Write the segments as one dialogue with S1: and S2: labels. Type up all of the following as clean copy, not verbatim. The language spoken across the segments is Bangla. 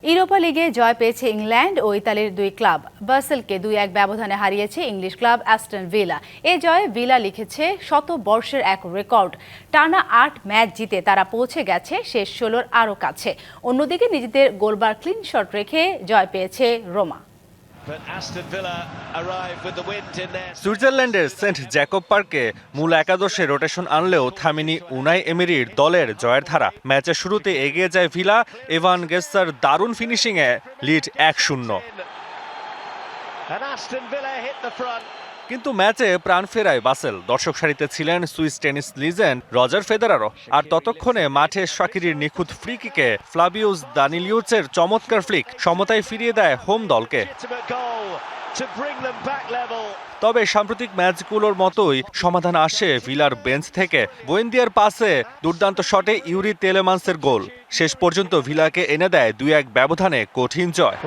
S1: ইউরোপা লিগে জয় পেয়েছে ইংল্যান্ড ও ইতালির দুই ক্লাব। বার্সেলকে 2-1 ব্যবধানে হারিয়েছে ইংলিশ ক্লাব অ্যাস্টন ভিলা। এ জয়ে ভিলা লিখেছে শতবর্ষের এক রেকর্ড। টানা 8 ম্যাচ জিতে তারা পৌঁছে গেছে শেষ 16-র আরও কাছে। অন্যদিকে নিজেদের গোলবার ক্লিন শট রেখে জয় পেয়েছে রোমা।
S2: সুইজারল্যান্ডের সেন্ট জ্যাকব পার্কে মূল একাদশে রোটেশন আনলেও থামেনি উনাই এমেরির দলের জয়ের ধারা। ম্যাচের শুরুতে এগিয়ে যায় ভিলা। এভান গেসার দারুণ ফিনিশিংয়ে লিড 1-0। কিন্তু ম্যাচে প্রাণ ফেরায় বাসেল। দর্শক সারিতে ছিলেন সুইস টেনিস লিজেন্ড রজার ফেদেরারও। আর ততক্ষণে মাঠে শাকিরির নিখুঁত ফ্রি কিকে ফ্লাভিউস দানিলিউচের চমৎকার ফ্লিক সমতায় ফিরিয়ে দেয় হোম দলকে। তবে সাম্প্রতিক ম্যাচগুলোর মতোই সমাধান আসে ভিলার বেঞ্চ থেকে। বুয়েন্দিয়ার পাসে দুর্দান্ত শটে ইউরি তেলেমান্সের গোল শেষ পর্যন্ত ভিলাকে এনে দেয় 2-1 ব্যবধানে কঠিন জয়।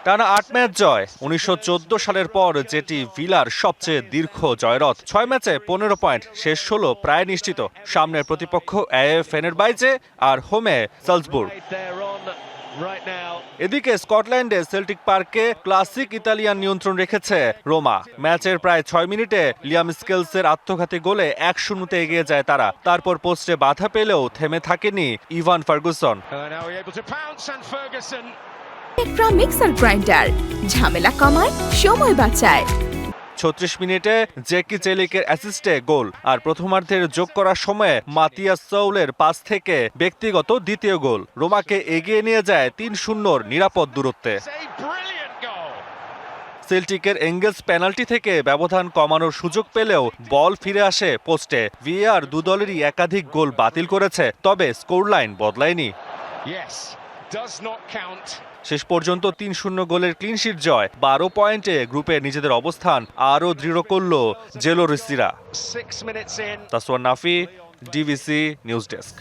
S2: টানা 8 ম্যাচ জয় 1914 সালের পর, যেটি ভিলার সবচেয়ে দীর্ঘ জয়রথ। 6 ম্যাচে 15 পয়েন্ট, শেষ 16 প্রায় নিশ্চিত। সামনের প্রতিপক্ষ এএফ ফেনেরবাইচে আর হোমে সালজবুর্গ। এদিকে স্কটল্যান্ডে সেল্টিক পার্কে ক্লাসিক ইতালিয়ান নিয়ন্ত্রণ রেখেছে রোমা। ম্যাচের প্রায় 6 মিনিটে লিয়াম স্কেলসের আত্মঘাতী গোলে 1-0 এগিয়ে যায় তারা। তারপর পোস্টে বাধা পেলেও থেমে থাকেনি ইভান ফার্গুসন।
S3: টেকট্রা মিক্সার গ্রাইন্ডার ঝামেলা কমায়, সময় বাঁচায়।
S2: 36 মিনিটে জেকি চেলিকের অ্যাসিস্টে গোল। আর প্রথমার্ধের যোগ করার সময়ে মাতিয়াস সৌলের পাস থেকে ব্যক্তিগত দ্বিতীয় গোল রোমাকে এগিয়ে নিয়ে যায় 3-0 নিরাপদ দূরত্বে। সেল্টিকের এঙ্গেলস পেনাল্টি থেকে ব্যবধান কমানোর সুযোগ পেলেও বল ফিরে আসে পোস্টে। ভিএআর দু দলেরই একাধিক গোল বাতিল করেছে, তবে স্কোর লাইন বদলায়নি। শেষ পর্যন্ত 3-0 গোলের ক্লিনশিট জয় 12 পয়েন্টে গ্রুপে নিজেদের অবস্থান আরও দৃঢ় করল জেলোরিসিরা। তাসওয়ান নাফি, ডিভিসি নিউজ ডেস্ক।